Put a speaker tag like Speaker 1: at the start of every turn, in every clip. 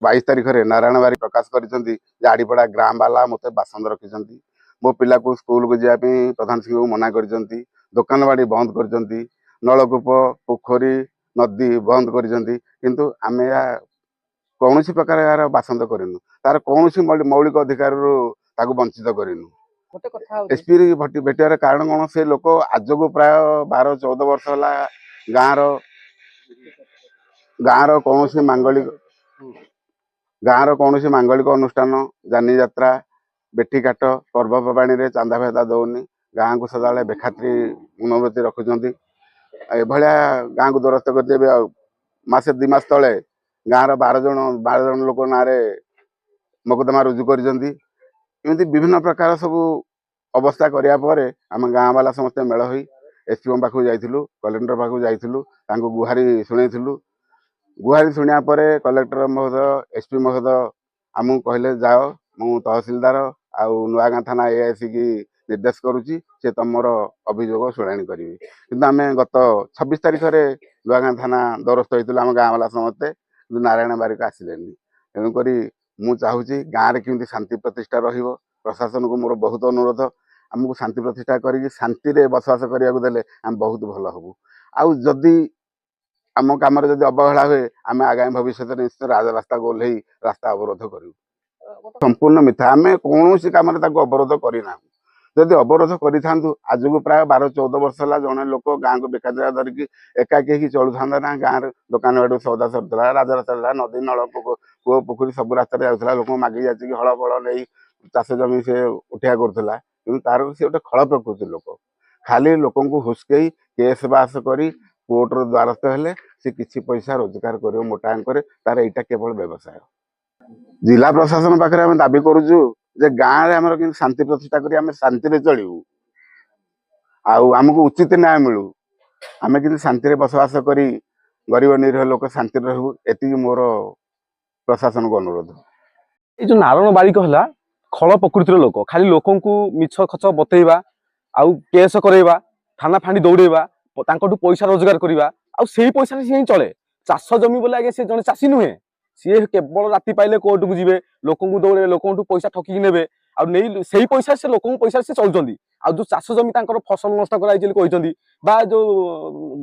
Speaker 1: 22 तारिख नारायण बारी प्रकाश कर आड़ीपड़ा ग्राम वाला मत बासंद रखिंट मो पिला को स्कूल को जावाई प्रधान शिक्षक मना कर दुकान बाड़ी बंद कर नलकूप पोखरी नदी बंद कर आम कौन प्रकार यार बासंद करूँ तार कौन मौलिक अधिकार वंचित करूँ एसपी भेटार कारण कौन से लोक आज को प्राय 12-14 वर्ष है गाँव कौन मांगलिक अनुष्ठान जानी यात्रा बेठी काट पर्वपर्वाणी रे चांदा फेदा दौनी गाँव को सदा बेखाती मनोवृत्ति रखुंट एभलिया गाँव को द्वारस्थ कर मसे 2 मास तले गाँव 12 जन लोक ना मकदमा रुजु कर विभिन्न प्रकार सब अवस्था करापर आम गाँव वाला समस्त मेल हो एसपी पाखु जाइलु कलेक्टर पाखु जाइलु गुहारी शुणु गुहारी शुणा कलेक्टर महोदय एसपी महोदय आमको कहले जाओ मु तहसिलदार आउ नुआगाँ थाना एआईसी की निर्देश करुच्ची से तुम अभियोग शुणाणी करी कि आम गत 26 तारिख में नुआगाँ थाना द्वारस्थ होता आम गाँव वाला समस्ते नारायण बारिक आसिले तेणुक मु चाहूँगी गाँव में केमती शांति प्रतिष्ठा रहिबो प्रशासन को मोर बहुत अनुरोध आमको शांति प्रतिष्ठा करी शांति बसवास करने को देले आम बहुत भल हबू आउ जदि आम कम अवहेला हुए आम आगामी भविष्य में निश्चित राजरास्ता को ओह्लई रास्ता अवरोध करूँ संपूर्ण मिथ्या आम कौन कम अवरोध करना जदि अवरोध करूँ आज को प्राय 12-14 वर्ष है जड़े लोक गाँव को बेकार धरिकी एकाकी चलू था ना गाँव दुकान बाड़ सौदा सरुला राजरास्ता नदी नल कूप पोखरी सब रास्ता जाऊला लोक मागी जाए हल फल नहीं चाष जमी से उठा करूला कि तार सी गोटे खल प्रकृति लोक खाली लोक हुस्कई केस बास कर कोर्टर द्वारस्थ हेले सी किसी पैसा रोजगार कर मोटा अंक तार यहाँ केवल व्यवसाय जिला प्रशासन पाखे आम दाबी करुचु जे गाँव आम शांति प्रतिष्ठा करी आम शांति चलू आमको उचित न्याय मिलू आम कि शांति बसवास करी गरीब निरीह लोक शांति रहू एति मोर प्रशासन को अनुरोध
Speaker 2: ये जो नारायण बारिक है खल प्रकृतिर लोक खाली लोक मिछ खच बतेवा आउ केस करवा थाना फाणी दौड़ेवा पैसा रोजगार करवा आउ पैसा से चले चाष जमी बोले आगे सी जन चाषी नुहे सी केवल राति पाइले कोर्ट को जी लोक दौड़े लोक पैसा ठकिकी ने से पैसा से लोक पैसा से चलुँच आ जो चाष जमी फसल नष्ट कराई जो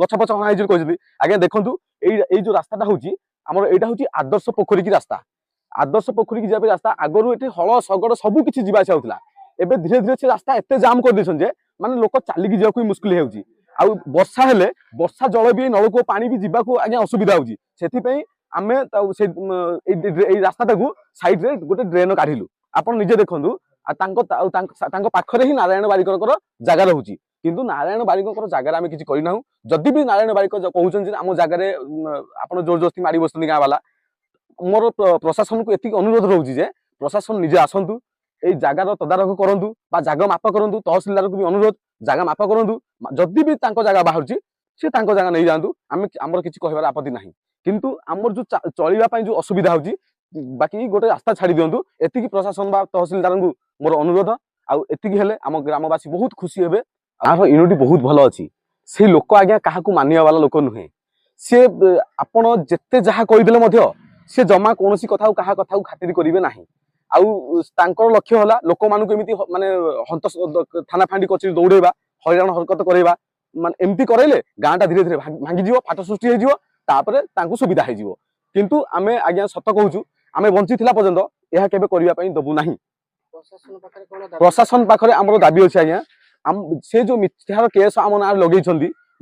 Speaker 2: गछ फच हणाई आगे देखु ये जो रास्ता हूँ आमर यहाँ हूँ आदर्श पोखरी की रास्ता आदर्श पोखरी की जाए रास्ता आगरू ये हल शगड़ सबू किसी जावास होता है धीरे धीरे से रास्ता एत जाम कर माने लोक चलिकी जावाक मुस्किल हो वर्षा हेले वर्षा जल भी नलकूप पानी भी जावाक आज्ञा असुविधा होती आम रास्ता साइड रे गोटे ड्रेन काढ़िलु आपन निजे देखु पाखरे ही नारायण बारिकर जगह रोचे किंतु नारायण बारिकर जगह आम किसी करना जदि भी नारायण बारिक कहते आम जगह आप जोर जोस्ती मारी बस गाँ वाला मोर प्रशासन को एति अनुरोध रोचे जे प्रशासन निजे आसतु ये जगार तदारख करूँ जगह माप करूँ तहसिलदार को भी अनुरोध जगह माप करूँ जदि भी जगह बाहर सी जगह नहीं जातु आमर किसी कहबार आपत्ति ना किंतु आमर जो चलने जो असुविधा होची बाकी गोटे रास्ता छाड़ी दिंतु एति प्रशासन बा तहसिलदार को मोर अनुरोध आती आम ग्रामवासी बहुत खुशी हे आर यूनिटी बहुत भल अच्छी से लोक आज्ञा क्या मानिया वाला लोक नुहे सी आपण जिते जहाँ कहीदे सी जमा कौन कथा क्या कथा खातिर करेंगे ना आउ लक्ष्य है लोक मान माने हंत थाना फांडी कचेरी दौड़ेवा हईराण हरकत करवा माने एमती करैले गाँटा धीरे धीरे भांगी फाट सृष्टि हो सुविधा हो किंतु आमे आज्ञा सत कहूँ आमे बंची पर्यंत यह केबे करने दबू ना प्रशासन पाखे आमर दाबी अच्छे आज्ञा से जो मिथ्यार केस आम ना लगे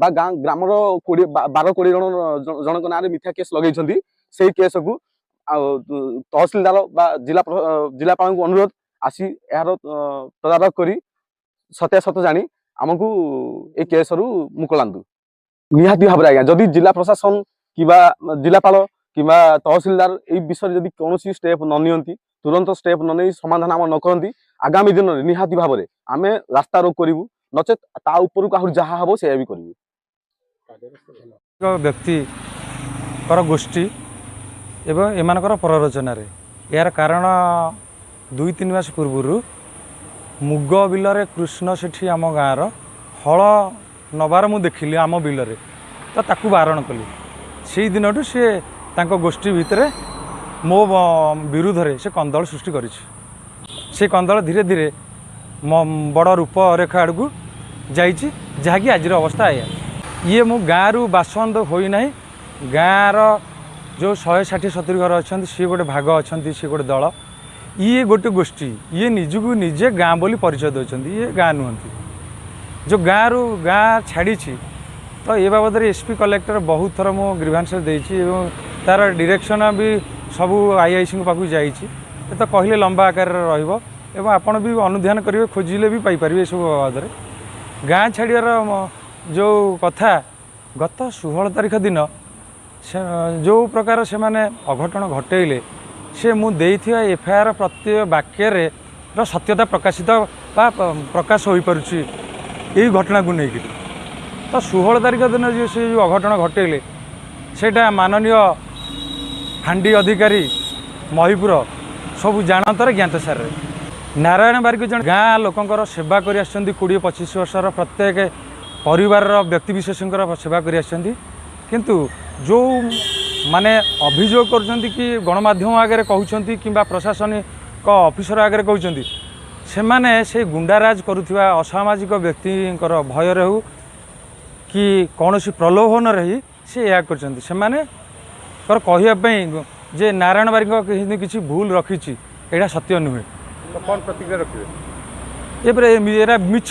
Speaker 2: ग्रामर 12-20 जन ना मिथ्या केस लगे से केस को तहसिलदार जिलापाल को अनुरोध आसी यार तदारख कर सत्यासत जानी आमको ये केस रु मुकलांतु निहाती भाव आज्ञा जदि जिला प्रशासन कि जिलापाल कि तहसिलदार ये विषय जदि कौन स्टेप न नियंती तुरंत स्टेप न नहीं समाधान आम न करती आगामी दिन में निहाती भाव में आम रास्ता रोक करूँ नचेत ता ऊपर को जहाँ हम से भी करूँ
Speaker 3: व्यक्ति गोष्ठी एवं एमानकर प्ररोचन यार कारण 2-3 मास पूर्वर मुग बिलरे कृष्ण सेठी आम गाँव हल नबार मु देखिली आम बिलरे तो ताकू बारण कली से दिन सी गोष्ठी भितर ମୋ ବିରୁଦ୍ଧରେ ସେ କନ୍ଦଳ ସୃଷ୍ଟି କରିଛି। ସେ କନ୍ଦଳ ଧୀରେ ଧୀରେ ବଡ଼ ରୂପରେଖା ଆଡ଼କୁ ଯାଇଛି, ଯାହାକି ଆଜିର ଅବସ୍ଥା ଏଇଆ। ଇଏ ମୁଁ ଗାଁରୁ ବାସନ୍ଦ ହୋଇନାହିଁ। ଗାଁର ଯେଉଁ 160-170 ଘର ଅଛନ୍ତି ସିଏ ଗୋଟେ ଭାଗ ଅଛନ୍ତି, ସିଏ ଗୋଟେ ଦଳ, ଇଏ ଗୋଟେ ଗୋଷ୍ଠୀ, ଇଏ ନିଜକୁ ନିଜେ ଗାଁ ବୋଲି ପରିଚୟ ଦେଉଛନ୍ତି। ଇଏ ଗାଁ ନୁହନ୍ତି। ଯେଉଁ ଗାଁରୁ ଗାଁ ଛାଡ଼ିଛି ତ ଏ ବାବଦରେ ଏସ୍ପି କଲେକ୍ଟର ବହୁତ ଥର ମୁଁ ଗ୍ରିଭାନ୍ସ ଦେଇଛି ଏବଂ ତା'ର ଡିରେକ୍ସନ୍ ବି ସବୁ ଆଇଆଇସିଙ୍କ ପାଖକୁ ଯାଇଛି। ଏ ତ କହିଲେ ଲମ୍ବା ଆକାରରେ ରହିବ ଏବଂ ଆପଣ ବି ଅନୁଧ୍ୟାନ କରିବେ, ଖୋଜିଲେ ବି ପାଇପାରିବେ ଏସବୁ ବାବଦରେ। ଗାଁ ଛାଡ଼ିବାର ଯେଉଁ କଥା, ଗତ 16 ତାରିଖ ଦିନ ଯେଉଁ ପ୍ରକାର ସେମାନେ ଅଘଟଣ ଘଟେଇଲେ, ସେ ମୁଁ ଦେଇଥିବା ଏଫଆଇଆର ପ୍ରତ୍ୟେକ ବାକ୍ୟରେ ସତ୍ୟତା ପ୍ରକାଶିତ ବା ପ୍ରକାଶ ହୋଇପାରୁଛି ଏହି ଘଟଣାକୁ ନେଇକି। ତ 16 ତାରିଖ ଦିନ ସେ ଯେଉଁ ଅଘଟଣ ଘଟେଇଲେ ସେଇଟା ମାନନୀୟ ଫାଣ୍ଡି ଅଧିକାରୀ ମହିପୁର ସବୁ ଜାଣତରେ ଜ୍ଞାତସାରରେ। ନାରାୟଣ ବାରିକ ଜଣେ ଗାଁ ଲୋକଙ୍କର ସେବା କରି ଆସିଛନ୍ତି, 20-25 ବର୍ଷର ପ୍ରତ୍ୟେକ ପରିବାରର ବ୍ୟକ୍ତିବିଶେଷଙ୍କର ସେବା କରି ଆସିଛନ୍ତି। କିନ୍ତୁ ଯେଉଁ ମାନେ ଅଭିଯୋଗ କରୁଛନ୍ତି କି ଗଣମାଧ୍ୟମ ଆଗରେ କହୁଛନ୍ତି କିମ୍ବା ପ୍ରଶାସନିକ ଅଫିସର ଆଗରେ କହୁଛନ୍ତି, ସେମାନେ ସେ ଗୁଣ୍ଡାରାଜ କରୁଥିବା ଅସାମାଜିକ ବ୍ୟକ୍ତିଙ୍କର ଭୟରେ ହେଉ କି କୌଣସି ପ୍ରଲୋଭନରେ ହିଁ ସେ ଏହା କରିଛନ୍ତି। ସେମାନଙ୍କର କହିବା ପାଇଁ ଯେ ନାରାୟଣ ବାରିକ କିଛି ଭୁଲ ରଖିଛି, ଏଇଟା ସତ୍ୟ ନୁହେଁ।
Speaker 2: କ'ଣ ପ୍ରତିକ୍ରିୟା ରଖିବେ?
Speaker 3: ଏପରେ ଏରା ମିଛ,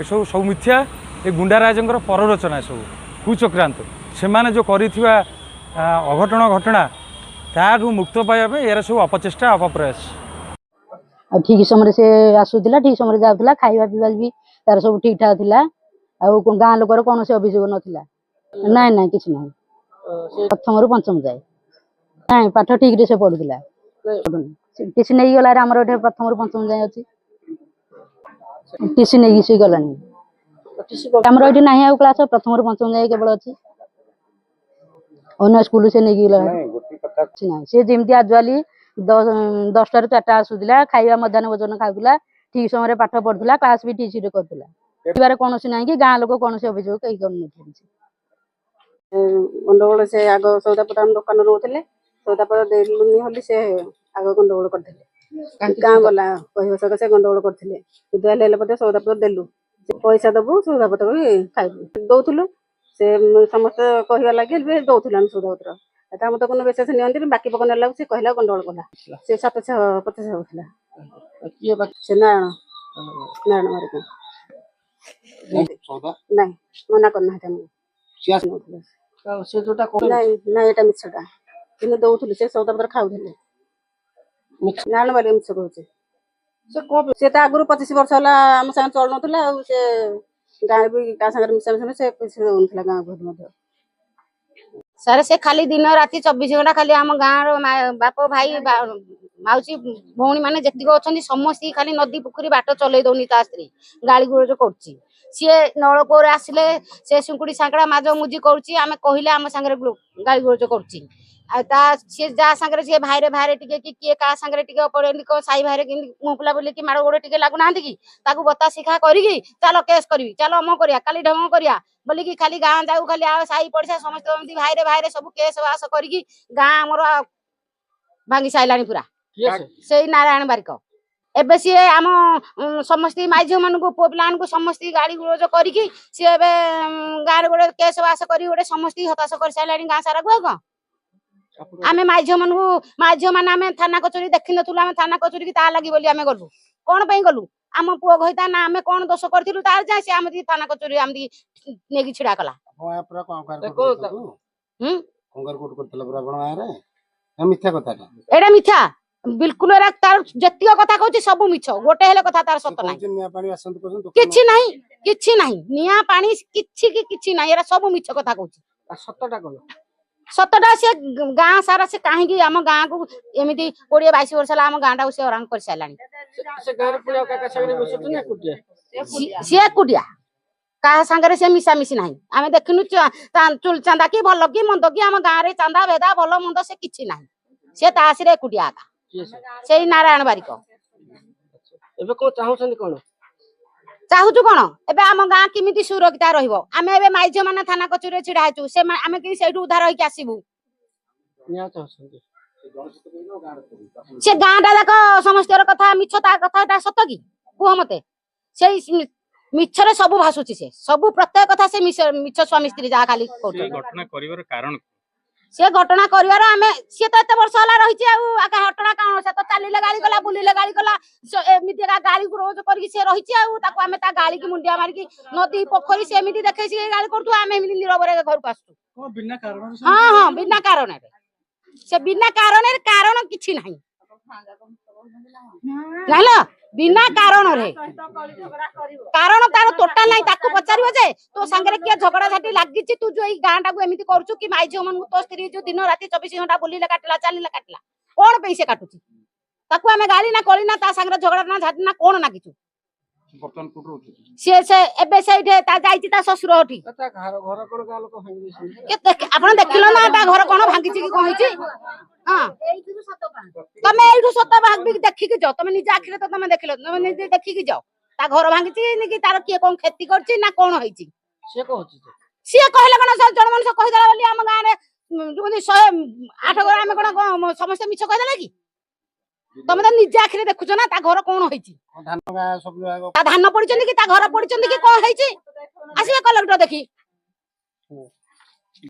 Speaker 3: ଏସବୁ ସବୁ ମିଥ୍ୟା। ଏ ଗୁଣ୍ଡାରାଜଙ୍କର ପରରଚନା, ଏସବୁ କୁଚକ୍ରାନ୍ତ। ସେମାନେ ଯେଉଁ କରିଥିବା ଅଘଟଣ ଘଟଣା ତାଠୁ ମୁକ୍ତ ପାଇବା ପାଇଁ ଏରା ସବୁ ଅପଚେଷ୍ଟା, ଅପପ୍ରୟାସ।
Speaker 4: ଆଉ ଠିକ ସମୟରେ ସେ ଆସୁଥିଲା, ଠିକ ସମୟରେ ଯାଉଥିଲା, ଖାଇବା ପିଇବା ବି ତାର ସବୁ ଠିକ ଠାକ ଥିଲା। ଆଉ ଗାଁ ଲୋକର କୌଣସି ଅଭିଯୋଗ ନଥିଲା। ନାଇଁ ନାଇଁ କିଛି ନାହିଁ, ପ୍ରଥମରୁ ପଞ୍ଚମ ଯାଏ। ନାଇଁ ପାଠ ଠିକରେ ସେ ପଢୁଥିଲା, ଟିସି ନେଇକି ଗଲା। ଆମର ଏଠି ପ୍ରଥମରୁ ପଞ୍ଚମ ଯାଏ ଅଛି, ଟିସି ନେଇକି ସେ ଗଲାଣି। ଆମର ଏଠି ନାହିଁ ଆଉ କ୍ଲାସ, ପ୍ରଥମରୁ ପଞ୍ଚମ ଯାଏ କେବଳ ଅଛି। ଅନ୍ୟ ସ୍କୁଲ ସେ ନେଇକି ଗଲା କିଛି ନାହିଁ। ସେ ଯେମିତି ଆଜୁଆଲି 10ଟାରୁ 4ଟା ଆସୁଥିଲା, ଖାଇବା ମଧ୍ୟାହ୍ନ ଭୋଜନ ଖାଉଥିଲା, ଠିକ ସମୟରେ ପାଠ ପଢୁଥିଲା, କ୍ଲାସ ବି ଠିକରେ କରୁଥିଲା। ପରିବାର କୌଣସି ନାହିଁ କି ଗାଁ ଲୋକ କୌଣସି ଅଭିଯୋଗ କେହି କରୁନଥିଲେ।
Speaker 5: ଗଣ୍ଡଗୋଳ ସେ ଆଗ ସୌଦାପତ୍ର ଦୋକାନ ରହୁଥିଲେ, ସୌଦାପତ୍ର ଦେଲୁନି ବୋଲି ସେ ଆଗ ଗଣ୍ଡଗୋଳ କରିଥିଲେ। ଗାଁ ଗଲା କହିବ ସକ ସେ ଗଣ୍ଡଗୋଳ କରିଥିଲେ। କିନ୍ତୁ ହେଲେ ମଧ୍ୟ ସୌଦାପତ୍ର ଦେଲୁ, ପଇସା ଦବୁ ସୌଦାପତ୍ର ବି ଖାଇବୁ ଦଉଥିଲୁ। ସେ ସମସ୍ତେ କହିବା ଲାଗି ଦଉଥିଲୁ ଆମେ ସୌଦାପତ୍ର। ଏଟା ଆମ ତ কোনো ବିଶେଷ ନିଅନ୍ତିନି, ବାକି ପକ ନେଲାକୁ ସେ କହିଲା ଗଣ୍ଡଗୋଳ କଲା। ସେ 750 ହଉଥିଲା। ସେ ନାରାୟଣ ବାରିକ ନାଇଁ ମନା କରିନାହାନ୍ତି ଆମକୁ। ନାଇଁ ନାଇଁ ଏଟା ମିଛଟା, କିନ୍ତୁ ଦଉଥିଲୁ ସେ ସୌଦାପତ୍ର ଖାଉଥିଲେ। ନାରାୟଣ ବାରିକ ମିଛ କହୁଛି। ସେ ତ ଆଗରୁ 25 ବର୍ଷ ହେଲା ଆମ ସାଙ୍ଗେ ଚଳୁନଥିଲା। ଆଉ ସେ ଗାଁରେ ବି କାହା ସାଙ୍ଗରେ ମିଶାମିଶି ସେ କିଛି ଦଉନଥିଲା ଗାଁକୁ ମଧ୍ୟ।
Speaker 6: ସାର୍ ସେ ଖାଲି ଦିନ ରାତି 24 ଘଣ୍ଟା ଖାଲି ଆମ ଗାଁର ବାପ ଭାଇ ମାଉସୀ ଭଉଣୀ ମାନେ ଯେତିକି ଅଛନ୍ତି ସମସ୍ତେ ଖାଲି ନଦୀ ପୋଖରୀ ବାଟ ଚଲେଇ ଦଉନି। ତା ସ୍ତ୍ରୀ ଗାଳି ଗୁଲଜ କରୁଛି। ସିଏ ନଳକୂଅରେ ଆସିଲେ ସେ ଶୁଙ୍କୁଡି ସାଙ୍କଡା ମାଜ ମୁଜି କରୁଛି, ଆମେ କହିଲେ ଆମ ସାଙ୍ଗରେ ଗାଳି ଗୁଲଜ କରୁଛି। ଆଉ ତା ସିଏ ଯାହା ସାଙ୍ଗରେ ସିଏ ଭାଇରେ ଟିକେ କି କିଏ କାହା ସାଙ୍ଗରେ ଟିକେ ଅପଡ଼େନିକ ସାଇ ଭାଇରେ କେମିତି ମୁହଁ ଫୁଲା ବୁଲିକି ମାଡ଼ ଗୋଡ଼ ଟିକେ ଲାଗୁନାହାନ୍ତି କି, ତାକୁ ବତା ଶିଖା କରିକି ଚାଲ କେସ୍ କରିବି, ଚାଲ ଅମ କରିବା, କାଲି ଢଙ୍ଗ କରିବା ବୋଲିକି ଖାଲି ଗାଁ ଯାଉ, ଖାଲି ଆଉ ସାହି ପଡିଶା ସମସ୍ତେ ଏମିତି ଭାଇରେ ସବୁ କେସ୍ ବାସ କରିକି ଗାଁ ଆମର ଭାଙ୍ଗି ସାଇଲାଣି ପୁରା। ସେଇ ନାରାୟଣ ବାରିକ। ଏବେ ସିଏ ଆମ ସମସ୍ତେ ମାଇ ଝିଅ ମାନଙ୍କୁ, ପୁଅ ପିଲାମାନଙ୍କୁ ସମସ୍ତେ ଗାଳି ଗୁଲଜ କରିକି ସିଏ ଏବେ ଗାଁରେ ଗୋଟେ କେସ୍ ବାସ କରି ଗୋଟେ ସମସ୍ତେ ହତାଶ କରିସାରିଲାଣି ଗାଁ ସାରାକୁ। ଆଉ କଣ ଆମେ ମାଇ ଝିଅ ମାନେ ଆମେ ଥାନା କଚୁରୀ ଦେଖିନଥିଲୁ, ଆମେ ଥାନା କଚୁରୀ କି ତା ଲାଗି ବୋଲି ଆମେ ଗଲୁ। କଣ ପାଇଁ ଗଲୁ? ଆମ ପୁଅ କହିତା ନା ଆମେ କଣ ଦୋଷ କରିଥିଲୁ ତାର ଯାଏ ସେ ଆମେ ଥାନା କଚୁରୀ ଆମେ ନେଇକି ଛିଡା କଲା। ଏଇଟା ମିଥ୍ୟା ବିଲକୁଲ। ତାର ଯେତିକ କଥା କହୁଛି ସବୁ ମିଛ, ଗୋଟେ ହେଲେ କଥା ତାର ସତ ନାହିଁ। କିଛି ନାହିଁ, କିଛି ନାହିଁ, ନିଆଁ ପାଣି କିଛି ନାହିଁ, ଏରା ସବୁ ମିଛ କଥା କହୁଛି। ସତଟା ସେ ଗାଁ ସାରା ସେ କାହିଁକି ଆମ ଗାଁକୁ ଏମିତି 20-22 ବର୍ଷ ହେଲା ଆମ ଗାଁ ଟାକୁ ସେ ଅରାଙ୍ଗ କରିସାରିଲାଣି। ସିଏ ଏକୁଟିଆ, କାହା ସାଙ୍ଗରେ ସେ ମିଶାମିଶି ନାହିଁ। ଆମେ ଦେଖିନୁ ଚାନ୍ଦା କି ଭଲ କି ମନ୍ଦ କି ଆମ ଗାଁରେ ଚାନ୍ଦା ଭେଦା ଭଲ ମନ୍ଦ ସେ କିଛି ନାହିଁ। ସେ ତାସିରେ ଏକୁଟିଆ ଆକା ସେଇ ନାରାୟଣ ବାରିକ।
Speaker 7: ଏବେ କଣ ଚାହୁଁଛନ୍ତି? କଣ
Speaker 6: ଚାହୁଁଛୁ କଣ? ଏବେ ଆମ ଗାଁ କେମିତି ସୁରକ୍ଷିତ ରହିବ? ଆମେ ଏବେ ମାଇ ଝିଅ ମାନେ ଥାନା କଚୁରୀରେ ଛିଡା ହେଇଛୁ, ଆମେ କି ସେଇଠୁ ଉଦ୍ଧାର ହେଇକି ଆସିବୁ? ସେ ଗାଁଟା ଯାକ ସମସ୍ତଙ୍କର କଥା ମିଛ, ତା କଥାଟା ସତ କି କୁହ ମତେ? ସେଇ ମିଛରେ ସବୁ ଭାସୁଛି, ସେ ସବୁ ପ୍ରତ୍ୟେକ କଥା ସେ ମିଛ ସ୍ୱାମୀ ସ୍ତ୍ରୀ ଯାହା ଖାଲି କରୁଛନ୍ତି।
Speaker 3: ଘଟଣା କରିବାର କାରଣ
Speaker 6: ସେ ଘଟଣା କରିବାର ଆମେ ସିଏ ତ ଏତେ ବର୍ଷ ହେଲା ରହିଛି, ଆଉ ଘଟଣା କଣ? ସେ ତ ଚାଲିଲେ ଗାଳି କଲା, ବୁଲିଲେ ଗାଳି କଲା, ଏମିତି ଗାଳି ରୋଜ କରିକି ସେ ରହିଛି। ଆଉ ତାକୁ ଆମେ ତା ଗାଳିକି ମୁଣ୍ଡିଆ ମାରିକି ନଦୀ ପୋଖରୀ ସେ ଏମିତି ଦେଖେଇ ଗାଳି କରୁଛୁ, ଆମେ ଏମିତି ନିରବରେ ଘରକୁ ଆସୁଛୁ। ହଁ ହଁ, ବିନା କାରଣରେ। ସେ ବିନା କାରଣରେ, କାରଣ କିଛି ନାହିଁ ଜାଣିଲ, ବିନା କାରଣରେ। କାରଣ ତାର ଟୋଟାଲ ନାହିଁ। ତାକୁ ପଚାରିବ ଯେ ତୋ ସାଙ୍ଗରେ କିଏ ଝଗଡା ଝାଟି ଲାଗିଛି, ତୁ ଯୋଉ ଏଇ ଗାଁ ଟାକୁ ଏମିତି କରୁଛୁ କି ମାଇ ଝିଅ ମାନଙ୍କୁ, ତୋ ସ୍ତ୍ରୀ ଯୋଉ ଦିନ ରାତି 24 ଘଣ୍ଟା ବୁଲିଲେ କାଟିଲା, ଚାଲିଲେ କାଟିଲା, କଣ ପାଇଁ ସେ କାଟୁଛି? ତାକୁ ଆମେ ଗାଳି ନା କଳି ନା ତା ସାଙ୍ଗରେ ଝଗଡା ନା ଝାଟି ନା କଣ ନାଗିଛୁ? ସିଏ ଏବେ ସେଇଠି ଯାଇଛି ତା ଶ୍ୱଶୁର ଘରଠି। ଆପଣ ଦେଖିଲ ନା ତା ଘର କଣ ଭାଙ୍ଗିଛି କି କଣ ହେଇଛି? ହଁ, ତମେ ଏଇଠୁ ସତ ଭାବିକି ଦେଖିକି ଯାଅ, ତମେ ନିଜ ଆଖିରେ ତ ତମେ ଦେଖିଲ, ତମେ ନିଜେ ଦେଖିକି ଯାଅ ତା ଘର ଭାଙ୍ଗିଛି କି ତାର କିଏ କଣ କ୍ଷତି କରିଛି ନା କଣ ହେଇଛି। ସିଏ କହିଲେ କଣ, ଜଣେ ମଣିଷ କହିଦେଲା ବୋଲି ଆମ ଗାଁରେ 108 ଘର ଆମେ କଣ ସମସ୍ତେ ମିଛ କହିଦେଲେ କି? ତମେ ତ ନିଜେ ଆଖିରେ ଦେଖୁଛ ନା ତା ଘର କଣ ହେଇଛି। ତା ଧାନ ପଡିଛନ୍ତି କି ତା ଘର ପଡିଛନ୍ତି କି କଣ ହେଇଛି? ଆସିବେ କଲେକ୍ଟର ଦେଖି।